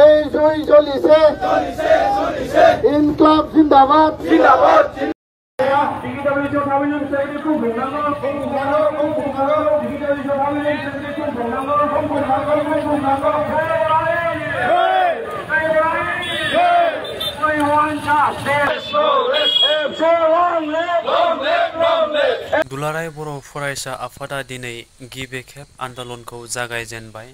এই জয় চলিছে ইনকলাব জিন্দাবাদ दुलाराय बर' फरायसा आफादा दिनै गिबि खेब आन्दलनखौ जागायजेनबाय।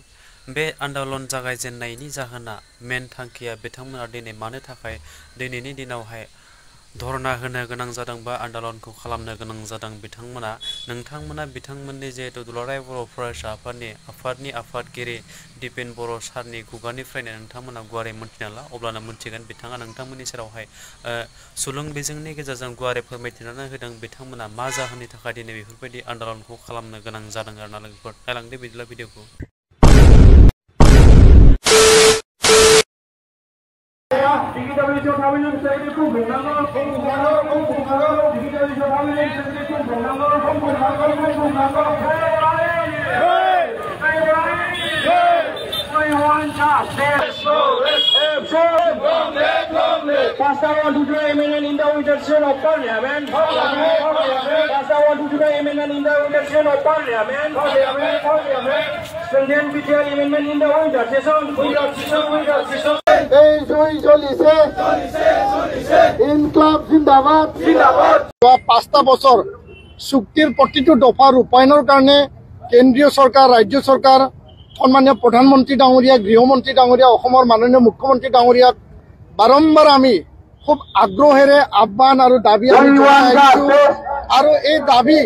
बे आन्दलन जागायजेननायनि जाहोना मेन थांखिया बिथांमोना दिनै मानो थाखाय दिनैनि दिनावहाय धरना होनो गोनां जादों बा आन्दलनखौ खालामनो गोनां जादों नोंथांमोना बिथांमोननि जिहेतु दुलाराय बर' फरायसा आफादनि आफादगिरि दिपेन बर' सारनि खुगानिफ्रायनो नोंथांमोना गुवारै मोनथिना ला अब्लानो मोनथिगोन बिथाङा नोंथांमोननि सेरावहाय सुलुं बिजोंनि गेजेरजों गुवारै फोरमायथिनानै होदों बिथांमोना मा जाहोननि थाखाय दिनै बेफोरबायदि आन्दलनखौ खालामनो गोनां जादों आरोना लोगोफोर नायलांदो बिदिब्ला भिडिअखौ। Pastor want to do amendment in the intercession of Parliament. Pastor want to do amendment in the intercession of Parliament. Student BTR amendment in the intercession. এই জয় চলিছে ইনকলাব জিন্দাবাদ। 5টা বছর চুক্তির প্রতিটো দফা রূপায়ণের কারণে কেন্দ্রীয় সরকার রাজ্য সরকার সম্মানীয় প্রধানমন্ত্রী ডাঙরিয়া গৃহমন্ত্রী ডাঙরিয়া মাননীয় মুখ্যমন্ত্রী ডাঙরিয়াক বারম্বার আমি খুব আগ্ৰহেৰে আহ্বান আৰু দাবী আৰু এই দাবী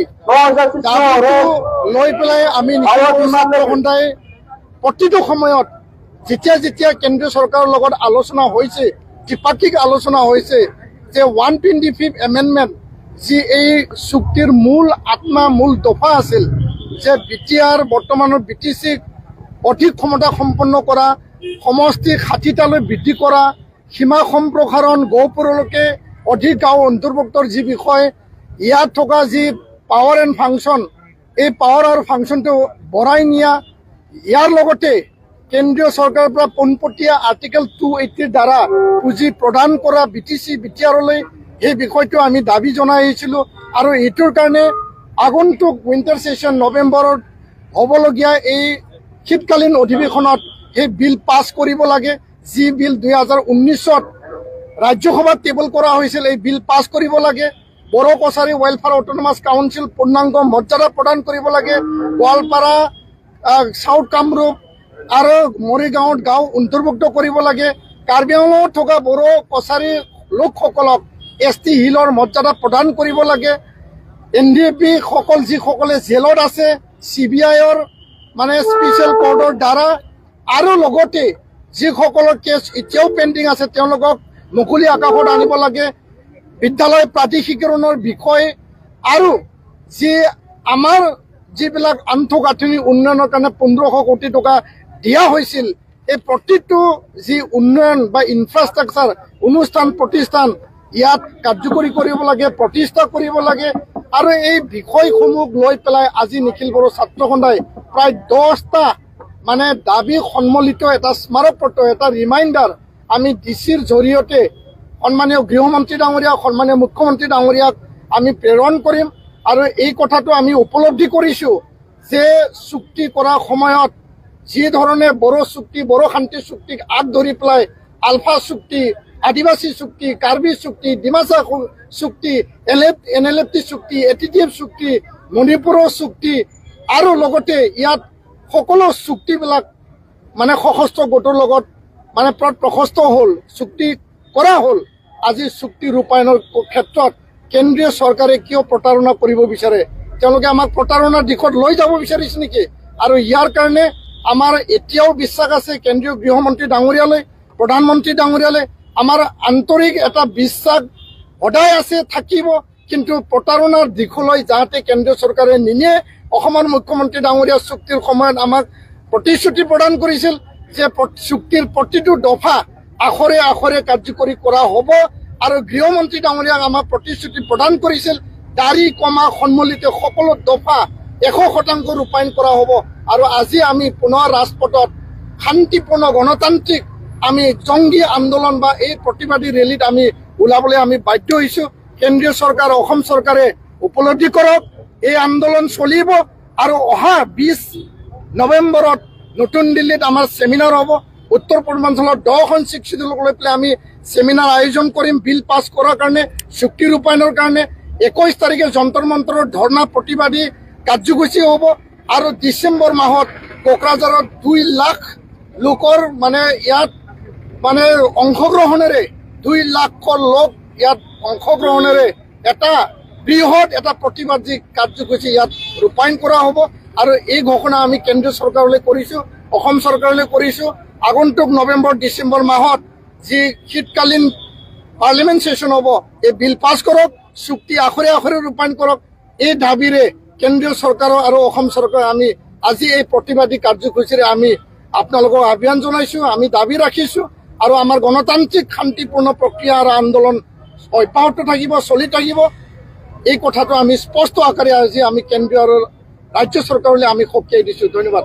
লৈ পেলাই আমি সন্ধ্যায় প্ৰতিটো সময়ত যেতিয়া কেন্দ্ৰীয় চৰকাৰৰ লগত আলোচনা হৈছে দ্বিপাক্ষিক আলোচনা হৈছে যে 125 এমেণ্ডমেণ্ট যি এই চুক্তিৰ মূল আত্মা মূল দফা আছিল যে বিটিআৰ বৰ্তমানৰ বিটিচিক অধিক ক্ষমতা সম্পন্ন কৰা সমষ্টি 60টালৈ বৃদ্ধি কৰা সীমা সম্প্ৰসাৰণ গহপুৰলৈকে অধিক গাঁও অন্তৰ্ভুক্তৰ যি বিষয় ইয়াত থকা যি পাৱাৰ এণ্ড ফাংচন এই পাৱাৰ আৰু ফাংচনটো বঢ়াই নিয়া ইয়াৰ লগতে কেন্দ্ৰীয় চৰকাৰৰ পৰা পোনপটীয়া আৰ্টিকেল 280 দ্বাৰা পুঁজি প্ৰদান কৰা বিটিচি বিটিআৰলৈ এই বিষয়টো আমি দাবী জনাই আহিছিলোঁ আৰু এইটোৰ কাৰণে আগন্তুক উইণ্টাৰ ছেশ্যন নৱেম্বৰত হ'বলগীয়া এই শীতকালীন অধিৱেশনত এই বিল পাছ কৰিব লাগে যি বিল 2019ত ৰাজ্যসভাত টেবল কৰা হৈছিল এই বিল পাছ কৰিব লাগে Bodo Kachari welfare autonomous council পূৰ্ণাংগ মৰ্যাদা প্ৰদান কৰিব লাগে গোৱালপাৰা সাউথ কামৰূপ আৰু মৰিগাঁৱত গাঁও অন্তৰ্ভুক্ত কৰিব লাগে কাৰ্বি আংলঙত থকা বড়ো কছাৰী লোকসকলক ST হিলৰ মৰ্যাদা প্ৰদান কৰিব লাগে NDAP সকল যিসকলে জেলত আছে CBIৰ মানে স্পেচিয়েল কোৰ্টৰ দ্বাৰা আৰু লগতে যিসকলৰ কেছ এতিয়াও পেণ্ডিং আছে তেওঁলোকক মুকলি আকাশত আনিব লাগে বিদ্যালয় প্ৰাধিকৰণৰ বিষয় আৰু যি আমাৰ যিবিলাক আন্তঃগাঁথনি উন্নয়নৰ কাৰণে 1500 কোটি টকা দিয়া হৈছিল এই প্ৰতিটো যি উন্নয়ন বা ইনফ্ৰাষ্ট্ৰাকচাৰ অনুষ্ঠান প্ৰতিষ্ঠান ইয়াত কাৰ্যকৰী কৰিব লাগে প্ৰতিষ্ঠা কৰিব লাগে আৰু এই বিষয়সমূহ লৈ পেলাই আজি নিখিল বড়ো ছাত্ৰ সন্থাই প্ৰায় 10টা মানে দাবী সন্মলিত এটা স্মাৰকপত্ৰ এটা ৰিমাইণ্ডাৰ আমি ডিচিৰ জৰিয়তে সন্মানীয় গৃহমন্ত্ৰী ডাঙৰীয়া সন্মানীয় মুখ্যমন্ত্ৰী ডাঙৰীয়াক আমি প্ৰেৰণ কৰিম আৰু এই কথাটো আমি উপলব্ধি কৰিছোঁ যে চুক্তি কৰা সময়ত যি ধৰণে বড়ো চুক্তি বড়ো শান্তি চুক্তিক আগ ধৰি পেলাই আলফা চুক্তি আদিবাসী চুক্তি কাৰ্বি চুক্তি ডিমাচা চুক্তি NLFT চুক্তি ATTF চুক্তি মণিপুৰৰ চুক্তি আৰু লগতে ইয়াত সকলো চুক্তিবিলাক মানে সশস্ত্ৰ গোটৰ লগত মানে প্ৰশস্ত হ'ল চুক্তি কৰা হ'ল আজি চুক্তি ৰূপায়ণৰ ক্ষেত্ৰত কেন্দ্ৰীয় চৰকাৰে কিয় প্ৰতাৰণা কৰিব বিচাৰে তেওঁলোকে আমাক প্ৰতাৰণাৰ দিশত লৈ যাব বিচাৰিছে নেকি আৰু ইয়াৰ কাৰণে আমাৰ এতিয়াও বিশ্বাস আছে কেন্দ্ৰীয় গৃহমন্ত্ৰী ডাঙৰীয়ালৈ প্ৰধানমন্ত্ৰী ডাঙৰীয়ালৈ আমাৰ আন্তৰিক এটা বিশ্বাস সদায় আছে থাকিব কিন্তু প্ৰতাৰণাৰ দিশলৈ যাতে কেন্দ্ৰীয় চৰকাৰে নিনিয়ে অসমৰ মুখ্যমন্ত্ৰী ডাঙৰীয়া চুক্তিৰ সময়ত আমাক প্ৰতিশ্ৰুতি প্ৰদান কৰিছিল যে চুক্তিৰ প্ৰতিটো দফা আখৰে আখৰে কাৰ্যকৰী কৰা হ'ব আৰু গৃহমন্ত্ৰী ডাঙৰীয়াক আমাক প্ৰতিশ্ৰুতি প্ৰদান কৰিছিল দাৰি কমা সন্মলিত সকলো দফা 100% ৰূপায়ণ কৰা হ'ব আৰু আজি আমি পুনৰ ৰাজপথত শান্তিপূৰ্ণ গণতান্ত্ৰিক আমি জংগী আন্দোলন বা এই প্ৰতিবাদী ৰেলীত আমি ওলাবলৈ আমি বাধ্য হৈছোঁ কেন্দ্ৰীয় চৰকাৰ অসম চৰকাৰে উপলব্ধি কৰক এই আন্দোলন চলিব আৰু অহা 20 নৱেম্বৰত নতুন দিল্লীত আমাৰ সেমিনাৰ হ'ব উত্তৰ পূৰ্বাঞ্চলৰ 10খন শিক্ষিতক লৈ পেলাই আমি সেমিনাৰ আয়োজন কৰিম বিল পাছ কৰাৰ কাৰণে চুক্তি ৰূপায়ণৰ কাৰণে 21 তাৰিখে যন্তৰ মন্তৰৰ ধৰ্ণা প্ৰতিবাদী কাৰ্যসূচী হ'ব আৰু ডিচেম্বৰ মাহত কোকৰাঝাৰত 2 লাখ লোকৰ মানে ইয়াত মানে অংশগ্ৰহণেৰে 2 লাখ লোক ইয়াত অংশগ্ৰহণেৰে এটা বৃহৎ এটা প্ৰতিবাদী কাৰ্যসূচী ইয়াত ৰূপায়ণ কৰা হ'ব আৰু এই ঘোষণা আমি কেন্দ্ৰীয় চৰকাৰলৈ কৰিছোঁ অসম চৰকাৰলৈ কৰিছোঁ আগন্তুক নৱেম্বৰ ডিচেম্বৰ মাহত যি শীতকালীন পাৰ্লিমেণ্ট সেশন হ'ব এই বিল পাছ কৰক চুক্তি আখৰে আখৰে ৰূপায়ণ কৰক এই দাবীৰে কেন্দ্ৰীয় চৰকাৰ আৰু অসম চৰকাৰে আমি আজি এই প্ৰতিবাদী কাৰ্যসূচীৰে আমি আপোনালোকক আহ্বান জনাইছোঁ আমি দাবী ৰাখিছোঁ আৰু আমাৰ গণতান্ত্ৰিক শান্তিপূৰ্ণ প্ৰক্ৰিয়া আৰু আন্দোলন অব্যাহত থাকিব চলি থাকিব এই কথাটো আমি স্পষ্ট আকাৰে আজি আমি কেন্দ্ৰীয় আৰু ৰাজ্য চৰকাৰলৈ আমি সকীয়াই দিছোঁ ধন্যবাদ